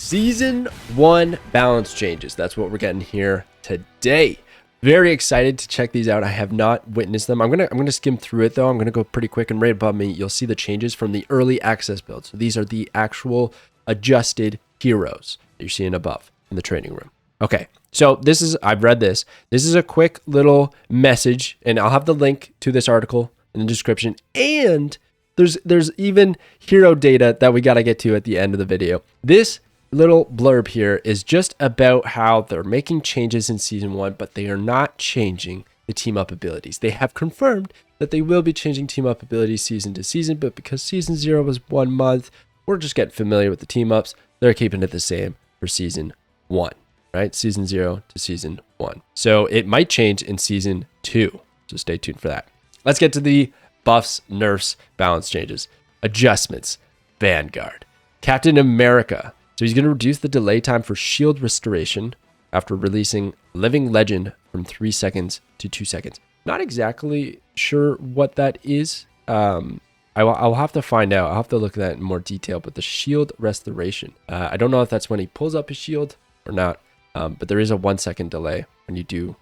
Season 1 balance changes. That's what we're getting here today. Very excited to check these out. I have not witnessed them. I'm gonna skim through it though. I'm gonna go pretty quick, and right above me, you'll see the changes from the early access build. So these are the actual adjusted heroes that you're seeing above in the training room. Okay, so I've read this. This is a quick little message, and I'll have the link to this article in the description. And there's even hero data that we gotta get to at the end of the video. This little blurb here is just about how they're making changes in season 1, but they are not changing the team up abilities. They have confirmed that they will be changing team up abilities season to season, but because season 0 was 1 month, we're just getting familiar with the team ups. They're keeping it the same for season 1, right? Season 0 to season 1. So it might change in season 2. So stay tuned for that. Let's get to the buffs, nerfs, balance changes, adjustments. Vanguard, Captain America. So he's going to reduce the delay time for shield restoration after releasing Living Legend from 3 seconds to 2 seconds. Not exactly sure what that is. I'll have to find out. I'll have to look at that in more detail. But the shield restoration, I don't know if that's when he pulls up his shield or not. But there is a 1 second delay when you do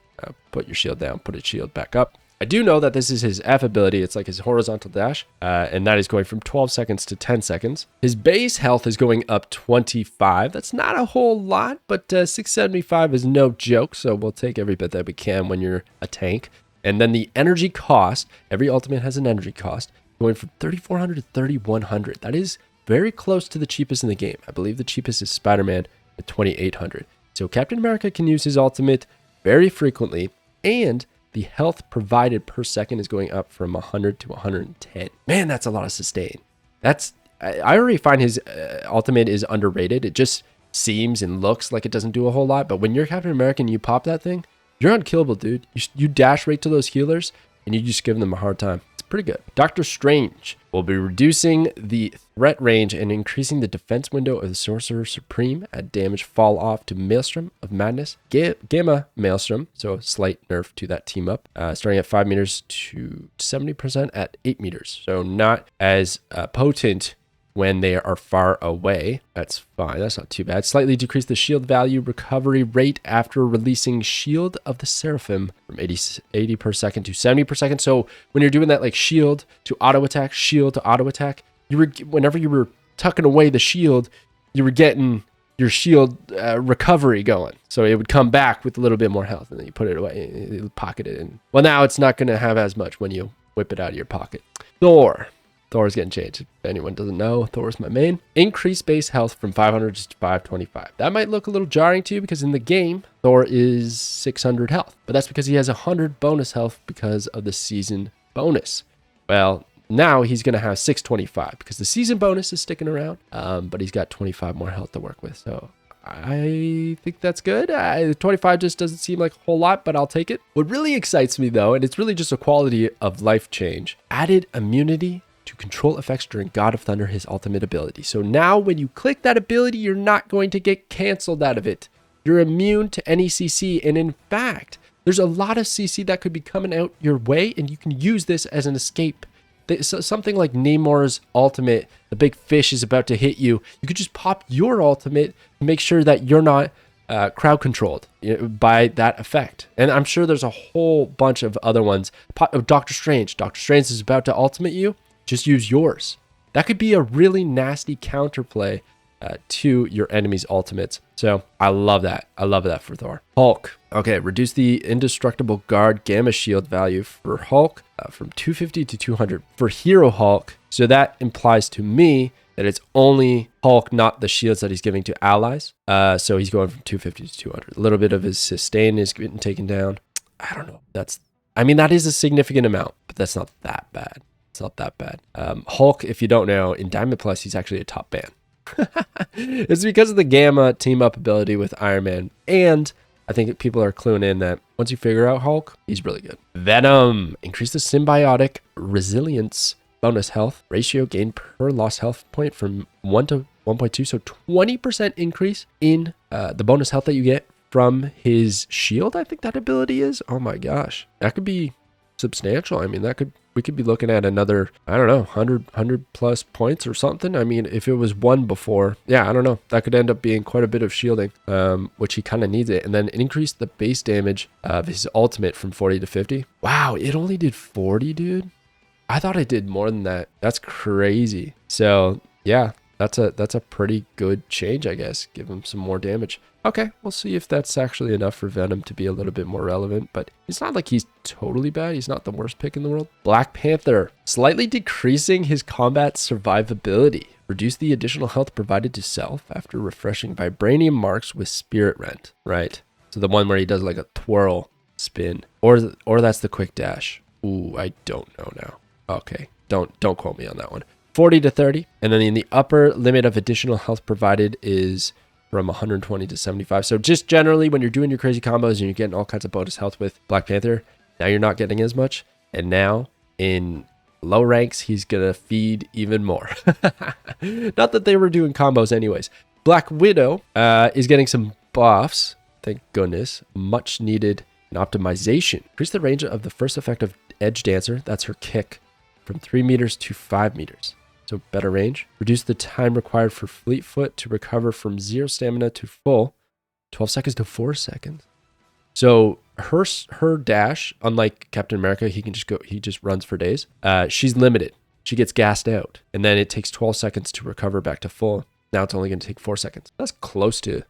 put your shield down, put his shield back up. I do know that this is his F ability. It's like his horizontal dash, and that is going from 12 seconds to 10 seconds. His base health is going up 25. That's not a whole lot, but 675 is no joke, so we'll take every bit that we can when you're a tank. And then the energy cost, every ultimate has an energy cost, going from 3,400 to 3,100. That is very close to the cheapest in the game. I believe the cheapest is Spider-Man at 2,800. So Captain America can use his ultimate very frequently, and the health provided per second is going up from 100 to 110. Man, that's a lot of sustain. I already find his ultimate is underrated. It just seems and looks like it doesn't do a whole lot. But when you're Captain America and you pop that thing, you're unkillable, dude. You dash right to those healers and you just give them a hard time. It's pretty good. Doctor Strange will be reducing the threat range and increasing the defense window of the Sorcerer Supreme at damage fall off to Maelstrom of Madness. Gamma Maelstrom, so a slight nerf to that team up, starting at 5 meters to 70% at 8 meters. So not as potent when they are far away. That's fine. That's not too bad. Slightly decrease the shield value recovery rate after releasing Shield of the Seraphim from 80 per second to 70 per second. So when you're doing that, like shield to auto attack, whenever you were tucking away the shield, you were getting your shield recovery going. So it would come back with a little bit more health, and then you put it away, you pocket it in. Well, now it's not going to have as much when you whip it out of your pocket. Thor's getting changed. If anyone doesn't know, Thor's my main. Increase base health from 500 to 525. That might look a little jarring to you because in the game, Thor is 600 health. But that's because he has 100 bonus health because of the season bonus. Well, now he's going to have 625 because the season bonus is sticking around. But he's got 25 more health to work with. So I think that's good. 25 just doesn't seem like a whole lot, but I'll take it. What really excites me though, and it's really just a quality of life change, added immunity to control effects during God of Thunder, his ultimate ability. So now when you click that ability, you're not going to get canceled out of it. You're immune to any CC. And in fact, there's a lot of CC that could be coming out your way, and you can use this as an escape. Something like Namor's ultimate, the big fish is about to hit you. You could just pop your ultimate to make sure that you're not crowd controlled by that effect. And I'm sure there's a whole bunch of other ones. Doctor Strange. Doctor Strange is about to ultimate you. Just use yours. That could be a really nasty counterplay to your enemy's ultimates. So I love that. I love that for Thor. Hulk. Okay, reduce the indestructible guard gamma shield value for Hulk from 250 to 200 for Hero Hulk. So that implies to me that it's only Hulk, not the shields that he's giving to allies. So he's going from 250 to 200. A little bit of his sustain is getting taken down. I don't know. That is a significant amount, but that's not that bad. It's not that bad. Hulk, if you don't know, in Diamond Plus, he's actually a top ban. It's because of the Gamma team up ability with Iron Man. And I think people are cluing in that once you figure out Hulk, he's really good. Venom. Increase the symbiotic resilience bonus health ratio gain per lost health point from 1 to 1.2. So 20% increase in the bonus health that you get from his shield. I think that ability is. Oh my gosh. That could be substantial. I mean, we we could be looking at another, I don't know, 100 plus points or something. I mean, if it was 1 before, yeah, I don't know. That could end up being quite a bit of shielding, which he kind of needs it. And then increase the base damage of his ultimate from 40 to 50. Wow, it only did 40, dude. I thought it did more than that. That's crazy. So yeah, that's a pretty good change, I guess. Give him some more damage. Okay, we'll see if that's actually enough for Venom to be a little bit more relevant, but it's not like he's totally bad. He's not the worst pick in the world. Black Panther, slightly decreasing his combat survivability. Reduce the additional health provided to self after refreshing vibranium marks with Spirit Rent. Right. So the one where he does like a twirl spin, or that's the quick dash. Ooh, I don't know now. Okay, don't quote me on that one. 40 to 30, and then in the upper limit of additional health provided is from 120 to 75. So just generally when you're doing your crazy combos and you're getting all kinds of bonus health with Black Panther, now you're not getting as much. And now in low ranks, he's going to feed even more. Not that they were doing combos anyways. Black Widow is getting some buffs. Thank goodness. Much needed an optimization. Increase the range of the first effect of Edge Dancer. That's her kick from 3 meters to 5 meters. So better range. Reduce the time required for Fleetfoot to recover from 0 stamina to full. 12 seconds to 4 seconds. So her dash, unlike Captain America, he just runs for days. She's limited. She gets gassed out. And then it takes 12 seconds to recover back to full. Now it's only going to take 4 seconds. That's close to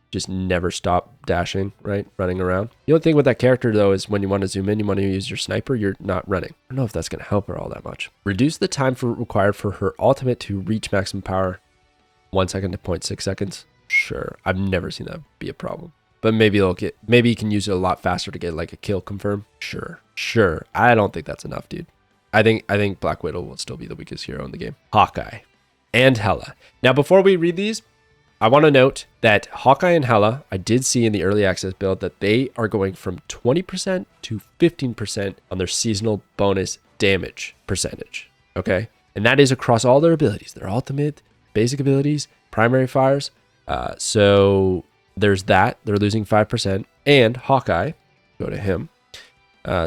just never stop dashing, right? Running around. The only thing with that character, though, is when you want to zoom in, you want to use your sniper, you're not running. I don't know if that's going to help her all that much. Reduce the time required for her ultimate to reach maximum power. 1 second to 0.6 seconds. Sure. I've never seen that be a problem. But maybe you can use it a lot faster to get like a kill confirm. Sure. I don't think that's enough, dude. I think Black Widow will still be the weakest hero in the game. Hawkeye and Hela. Now, before we read these, I want to note that Hawkeye and Hela, I did see in the early access build that they are going from 20% to 15% on their seasonal bonus damage percentage. Okay. And that is across all their abilities, their ultimate, basic abilities, primary fires. So there's that. They're losing 5%. And Hawkeye, go to him,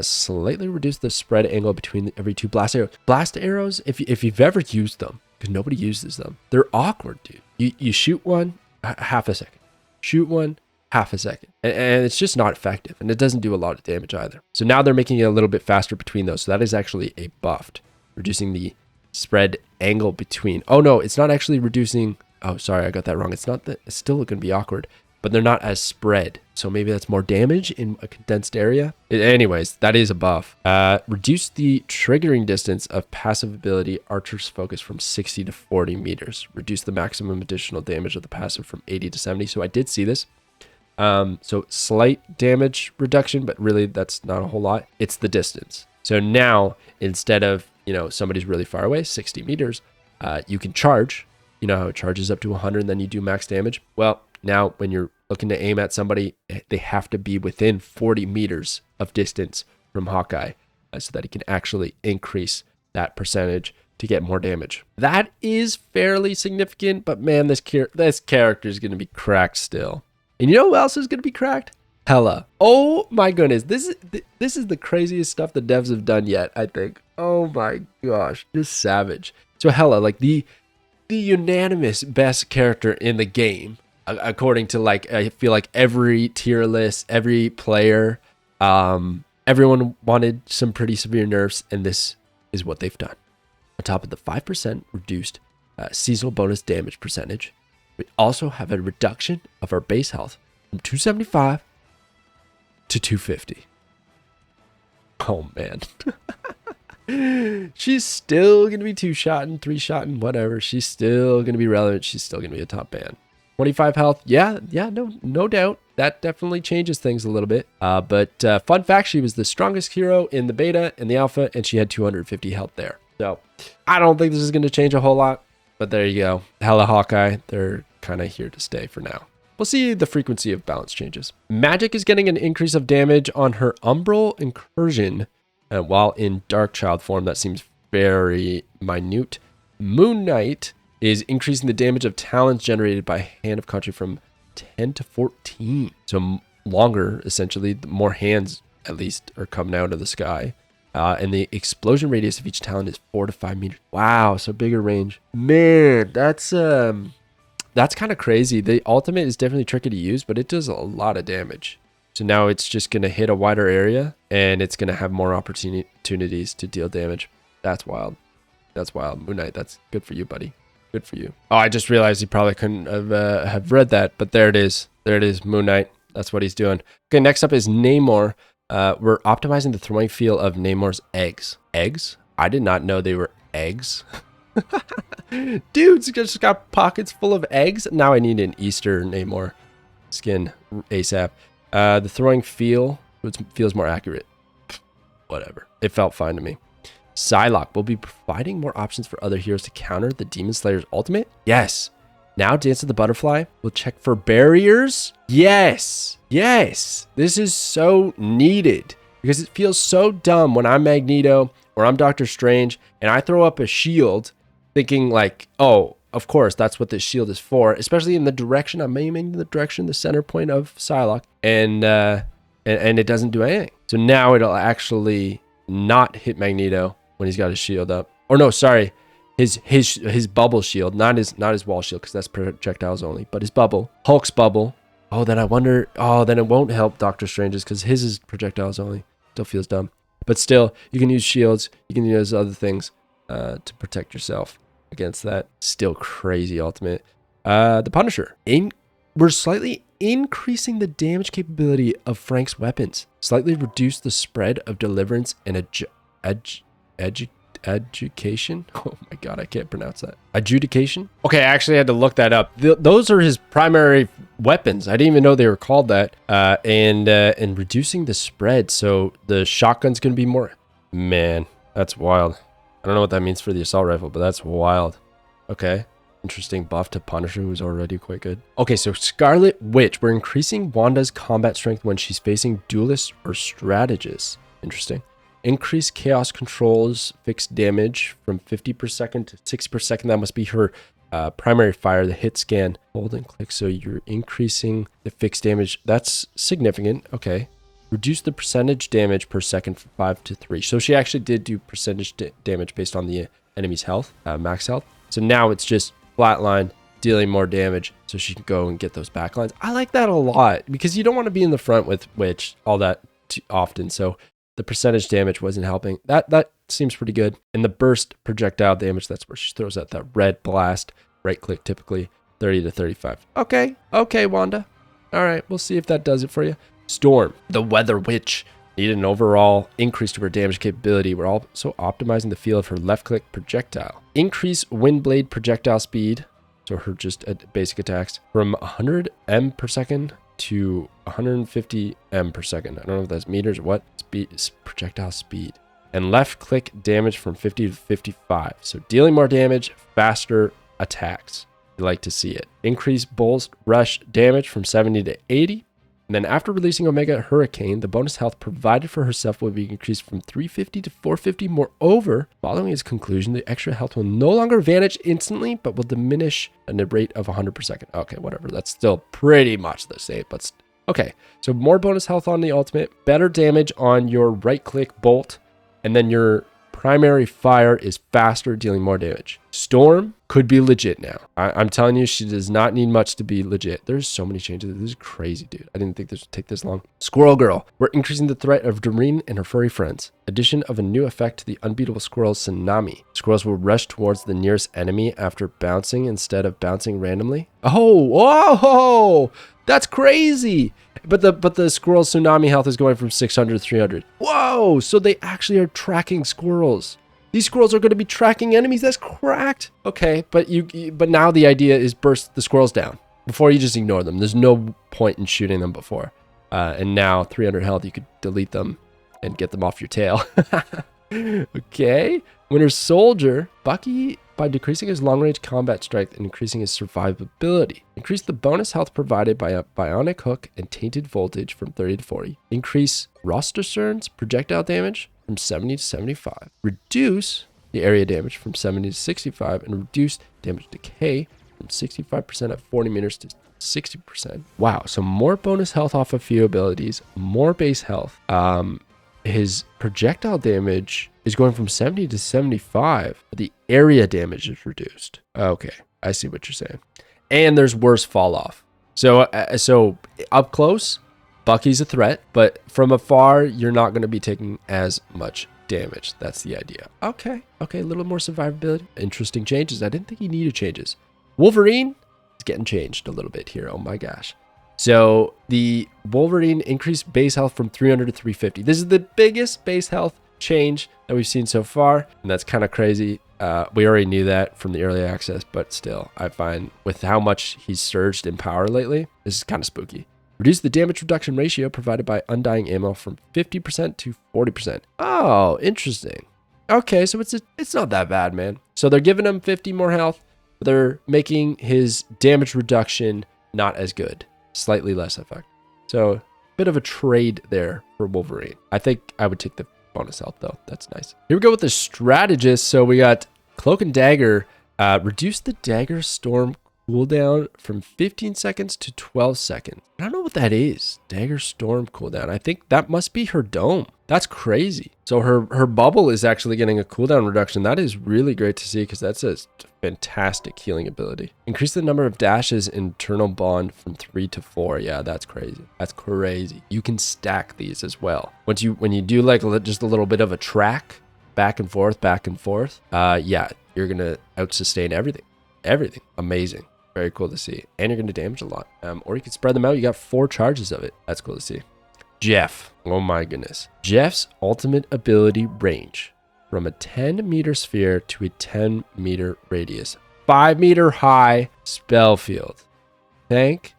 slightly reduce the spread angle between every 2 blast arrows. Blast arrows, if you've ever used them, because nobody uses them, they're awkward, dude. You shoot one, half a second. Shoot one, half a second. And it's just not effective. And it doesn't do a lot of damage either. So now they're making it a little bit faster between those. So that is actually a buffed, reducing the spread angle between. Oh, no, it's not actually reducing. Oh, sorry, I got that wrong. It's not that. It's still going to be awkward, but they're not as spread. So maybe that's more damage in a condensed area. Anyways, that is a buff. Reduce the triggering distance of passive ability Archer's Focus from 60 to 40 meters. Reduce the maximum additional damage of the passive from 80 to 70. So I did see this. So slight damage reduction, but really that's not a whole lot. It's the distance. So now instead of, somebody's really far away, 60 meters, you can charge. You know how it charges up to 100 and then you do max damage? Well, now when you're looking to aim at somebody, they have to be within 40 meters of distance from Hawkeye so that he can actually increase that percentage to get more damage. That is fairly significant, but man, this character is going to be cracked still. And you know who else is going to be cracked? Hela. Oh my goodness. This is the craziest stuff the devs have done yet, I think. Oh my gosh. Just savage. So Hela, like the unanimous best character in the game, according to I feel like every tier list, every player, everyone wanted some pretty severe nerfs, and this is what they've done. On top of the 5% reduced seasonal bonus damage percentage, we also have a reduction of our base health from 275 to 250. Oh man. She's still going to be 2-shotting, 3-shotting, whatever. She's still going to be relevant. She's still going to be a top ban. 25 health. Yeah, no doubt. That definitely changes things a little bit. But fun fact, she was the strongest hero in the beta and the alpha, and she had 250 health there. So I don't think this is going to change a whole lot, but there you go. Hela Hawkeye, they're kind of here to stay for now. We'll see the frequency of balance changes. Magic is getting an increase of damage on her Umbral Incursion. While in Dark Child form, that seems very minute. Moon Knight is increasing the damage of talents generated by Hand of Country from 10 to 14. So longer, essentially, more hands at least are coming out of the sky. And the explosion radius of each talent is 4 to 5 meters. Wow, so bigger range. Man, that's kind of crazy. The ultimate is definitely tricky to use, but it does a lot of damage. So now it's just going to hit a wider area, and it's going to have more opportunities to deal damage. That's wild. That's wild. Moon Knight, that's good for you, buddy. Good for you. Oh, I just realized he probably couldn't have read that, but there it is. There it is, Moon Knight. That's what he's doing. Okay, next up is Namor. We're optimizing the throwing field of Namor's eggs. Eggs? I did not know they were eggs. Dude's just got pockets full of eggs. Now I need an Easter Namor skin ASAP. The throwing feel feels more accurate. Whatever. It felt fine to me. Psylocke will be providing more options for other heroes to counter the Demon Slayer's ultimate. Yes. Now Dance of the Butterfly will check for barriers. Yes. Yes. This is so needed because it feels so dumb when I'm Magneto or I'm Doctor Strange and I throw up a shield thinking like, oh, of course, that's what this shield is for, especially in the direction I'm aiming, the direction, the center point of Psylocke, and it doesn't do anything. So now it'll actually not hit Magneto when he's got his shield up. Or no, sorry, his bubble shield, not his wall shield, because that's projectiles only, but his bubble, Hulk's bubble. Oh, then I wonder. Oh, then it won't help Doctor Strange's because his is projectiles only. Still feels dumb, but still, you can use shields. You can use other things to protect yourself against that. Still crazy ultimate. The Punisher. We're slightly increasing the damage capability of Frank's weapons. Slightly reduce the spread of deliverance and education. Oh my god, I can't pronounce that. Adjudication. Okay, I actually had to look that up. Those are his primary weapons. I didn't even know they were called that. And reducing the spread, so the shotgun's gonna be more. Man, that's wild. I don't know what that means for the assault rifle, but that's wild. Okay. Interesting buff to Punisher, who's already quite good. Okay, so Scarlet Witch. We're increasing Wanda's combat strength when she's facing duelists or strategists. Interesting. Increase chaos controls fixed damage from 50 per second to 60 per second. That must be her primary fire, the hit scan. Hold and click, so you're increasing the fixed damage. That's significant. Okay. Reduce the percentage damage per second from 5 to 3. So she actually did do percentage damage based on the enemy's health, max health. So now it's just flatline, dealing more damage so she can go and get those backlines. I like that a lot because you don't want to be in the front with Witch all that too often. So the percentage damage wasn't helping. That seems pretty good. And the burst projectile damage, that's where she throws out that red blast. Right click, typically 30 to 35. Okay, Wanda. All right, we'll see if that does it for you. Storm, the Weather Witch, needed an overall increase to her damage capability. We're also optimizing the feel of her left click projectile. Increase wind blade projectile speed, so her just basic attacks, from 100 m per second to 150 m per second. I don't know if that's meters or what. Speed, projectile speed. And left click damage from 50 to 55. So dealing more damage, faster attacks. You like to see it. Increase Bull's rush damage from 70 to 80. And then after releasing Omega Hurricane, the bonus health provided for herself will be increased from 350 to 450. Moreover, following its conclusion, the extra health will no longer vanish instantly, but will diminish at a rate of 100 per second. Okay, whatever. That's still pretty much the same, but okay. So more bonus health on the ultimate, better damage on your right-click bolt, and then your primary fire is faster, dealing more damage. Storm could be legit now. I'm telling you, she does not need much to be legit. There's so many changes. This is crazy, dude. I didn't think this would take this long. Squirrel Girl. We're increasing the threat of Doreen and her furry friends. Addition of a new effect to the unbeatable squirrel Tsunami. Squirrels will rush towards the nearest enemy after bouncing instead of bouncing randomly. Oh, whoa, that's crazy. But the squirrel Tsunami health is going from 600 to 300. Whoa, so they actually are tracking squirrels. These squirrels are going to be tracking enemies. That's cracked. Okay, but now the idea is burst the squirrels down. Before, you just ignore them. There's no point in shooting them before. And now 300 health, you could delete them and get them off your tail. Okay. Winter Soldier. Bucky, by decreasing his long-range combat strength and increasing his survivability. Increase the bonus health provided by a bionic hook and tainted voltage from 30 to 40. Increase Rosterstern's projectile damage from 70 to 75. Reduce the area damage from 70 to 65 and reduce damage decay from 65% at 40 meters to 60%. Wow, so more bonus health off a few abilities, more base health. his projectile damage is going from 70 to 75, but the area damage is reduced. Okay, I see what you're saying. And there's worse fall off. So up close, Bucky's a threat, but from afar, you're not going to be taking as much damage. That's the idea. Okay, a little more survivability. Interesting changes. I didn't think he needed changes. Wolverine is getting changed a little bit here. Oh my gosh. So the Wolverine increased base health from 300 to 350. This is the biggest base health change that we've seen so far, and that's kind of crazy. We already knew that from the early access, but still, I find with how much he's surged in power lately, this is kind of spooky. Reduce the damage reduction ratio provided by undying ammo from 50% to 40%. Oh, interesting. Okay, so it's not that bad, man. So they're giving him 50 more health, but they're making his damage reduction not as good. Slightly less effect. So bit of a trade there for Wolverine. I think I would take the bonus health though. That's nice. Here we go with the Strategists. So we got Cloak and Dagger. Reduce the Dagger Storm cooldown from 15 seconds to 12 seconds. I don't know what that is. Dagger Storm cooldown. I think that must be her dome. That's crazy. So her bubble is actually getting a cooldown reduction. That is really great to see because that's a fantastic healing ability. Increase the number of dashes in Eternal Bond from 3 to 4. Yeah, that's crazy. That's crazy. You can stack these as well. When you do like just a little bit of a track back and forth, yeah, you're gonna out-sustain everything. Everything. Amazing. Very cool to see. And you're going to damage a lot. Or you can spread them out. You got 4 charges of it. That's cool to see. Jeff. Oh my goodness. Jeff's ultimate ability range from a 10-meter sphere to a 10-meter radius. 5-meter high spell field. Thank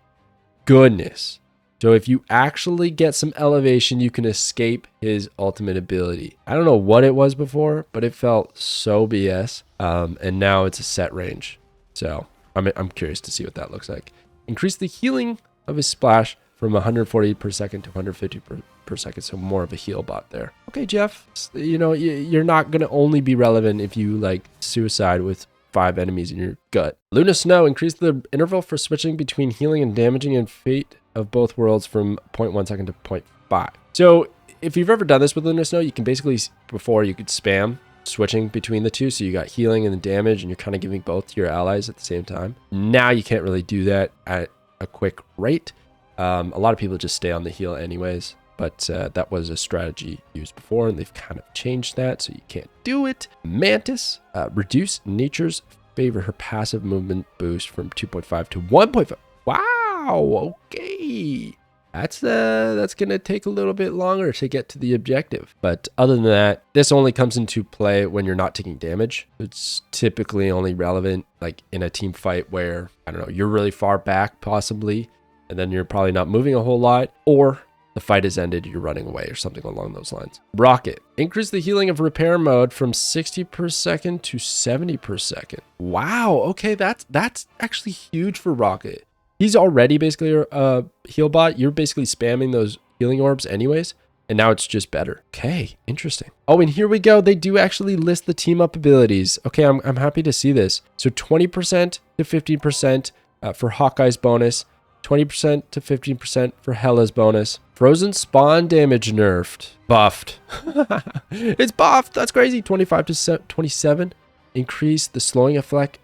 goodness. So if you actually get some elevation, you can escape his ultimate ability. I don't know what it was before, but it felt so BS. And now it's a set range. So I'm curious to see what that looks like. Increase the healing of his splash from 140 per second to 150 per second. So more of a heal bot there. Okay, Jeff, you know, you're not going to only be relevant if you like suicide with 5 enemies in your gut. Luna Snow. Increase the interval for switching between healing and damaging and fate of both worlds from 0.1 second to 0.5. So if you've ever done this with Luna Snow, you can basically, before you could spam switching between the two. So you got healing and the damage, and you're kind of giving both to your allies at the same time. Now you can't really do that at a quick rate. A lot of people just stay on the heal anyways, but that was a strategy used before, and they've kind of changed that, so you can't do it. Mantis. Reduce nature's favor her passive movement boost from 2.5 to 1.5. Wow, okay. That's going to take a little bit longer to get to the objective. But other than that, this only comes into play when you're not taking damage. It's typically only relevant like in a team fight where, I don't know, you're really far back possibly, and then you're probably not moving a whole lot, or the fight has ended, you're running away or something along those lines. Rocket. Increase the healing of repair mode from 60 per second to 70 per second. Wow, okay, that's actually huge for Rocket. He's already basically a heal bot. You're basically spamming those healing orbs anyways, and now it's just better. Okay, interesting. Oh, and here we go. They do actually list the team up abilities. Okay, I'm happy to see this. So 20% to 15% for Hawkeye's bonus, 20% to 15% for Hela's bonus. Frozen spawn damage nerfed. Buffed. It's buffed. That's crazy. 25 to 27. Increase the slowing effect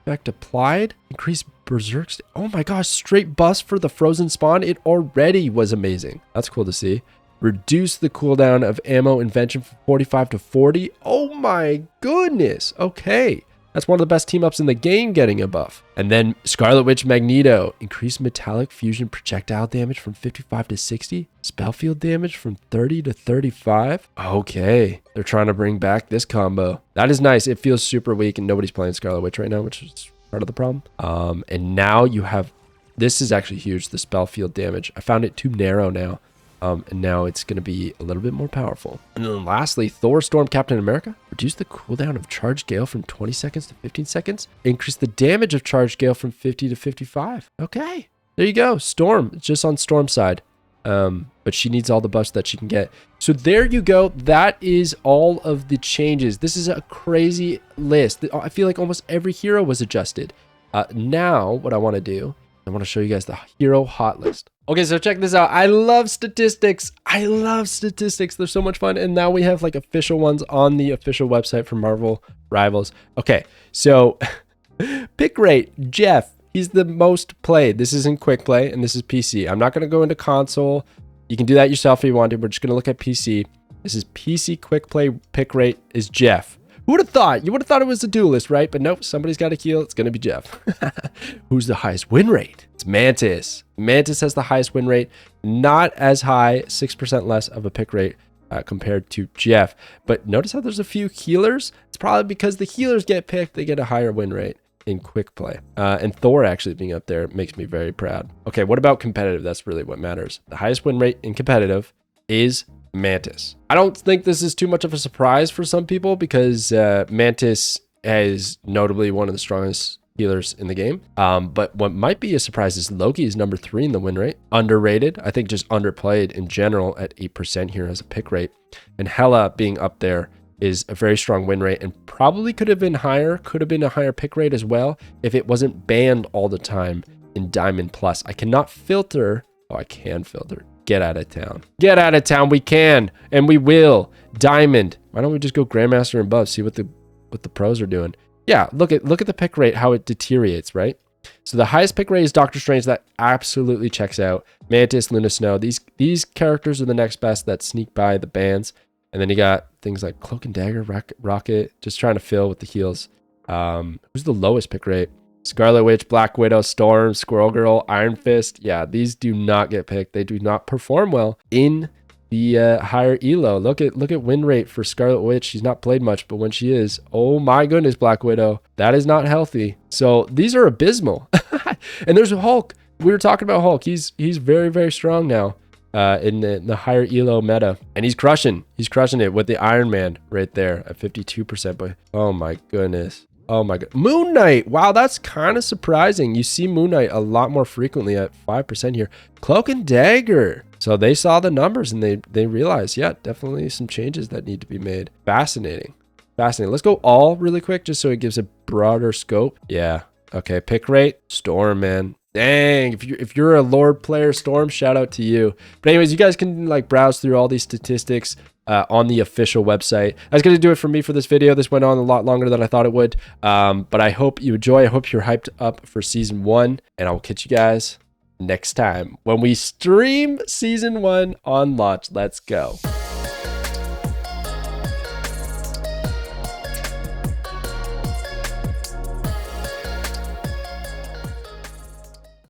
applied. Increase berserk. Oh my gosh, straight buffs for the frozen spawn. It already was amazing. That's cool to see. Reduce the cooldown of ammo invention from 45 to 40. Oh my goodness. Okay. That's one of the best team ups in the game getting a buff. And then Scarlet Witch Magneto. Increase metallic fusion projectile damage from 55 to 60. Spellfield damage from 30 to 35. Okay. They're trying to bring back this combo. That is nice. It feels super weak and nobody's playing Scarlet Witch right now, which is part of the problem. And now you have, this is actually huge, the Spellfield damage. I found it too narrow now. And now it's going to be a little bit more powerful. And then lastly, Thor Storm Captain America. Reduce the cooldown of Charge Gale from 20 seconds to 15 seconds. Increase the damage of Charge Gale from 50 to 55. Okay, there you go. Storm, it's just on Storm's side. But she needs all the buffs that she can get. So there you go. That is all of the changes. This is a crazy list. I feel like almost every hero was adjusted. Now what I want to do I want to show you guys the hero hot list. Okay, so check this out. I love statistics. I love statistics. They're so much fun. And now we have like official ones on the official website for Marvel Rivals. Okay, so pick rate, Jeff. He's the most played. This is in quick play and this is PC. I'm not going to go into console. You can do that yourself if you want to. We're just going to look at PC. This is PC quick play. Pick rate is Jeff. Who would have thought? You would have thought it was a duelist, right? But nope, somebody's got a heal. It's going to be Jeff. Who's the highest win rate? It's Mantis. Mantis has the highest win rate. Not as high, 6% less of a pick rate compared to Jeff. But notice how there's a few healers. It's probably because the healers get picked. They get a higher win rate in quick play. And Thor actually being up there makes me very proud. Okay, what about competitive? That's really what matters. The highest win rate in competitive is Mantis. I don't think this is too much of a surprise for some people because Mantis is notably one of the strongest healers in the game. But what might be a surprise is Loki is number 3 in the win rate. Underrated. I think just underplayed in general at 8% here as a pick rate. And Hela being up there is a very strong win rate and probably could have been higher, could have been a higher pick rate as well if it wasn't banned all the time in Diamond Plus. I cannot filter. Oh, I can filter. Get out of town. Get out of town. We can and we will. Diamond. Why don't we just go Grandmaster and above? See what the pros are doing. Yeah, look at the pick rate, how it deteriorates, right? So the highest pick rate is Doctor Strange. That absolutely checks out. Mantis, Luna Snow. These characters are the next best that sneak by the bans. And then you got things like Cloak and Dagger, Rocket, just trying to fill with the heals. Who's the lowest pick rate? Scarlet Witch, Black Widow, Storm, Squirrel Girl, Iron Fist. Yeah, these do not get picked. They do not perform well in the higher elo. Look at win rate for Scarlet Witch. She's not played much, but when she is, oh my goodness, Black Widow, that is not healthy. So these are abysmal. And there's Hulk. We were talking about Hulk. He's very, very strong now in the higher elo meta, and he's crushing it with the Iron Man right there at 52%. But oh my goodness. Oh my god. Moon Knight. Wow, that's kind of surprising. You see Moon Knight a lot more frequently at 5% here. Cloak and Dagger. So they saw the numbers and they realized, yeah, definitely some changes that need to be made. Fascinating. Fascinating. Let's go all really quick just so it gives a broader scope. Yeah. Okay, pick rate. Storm, man. Dang, if you're a Lord player, Storm, shout out to you. But anyways, you guys can like browse through all these statistics on the official website. That's going to do it for me for this video. This went on a lot longer than I thought it would. But I hope you enjoy. I hope you're hyped up for season 1. And I'll catch you guys next time when we stream season 1 on launch. Let's go.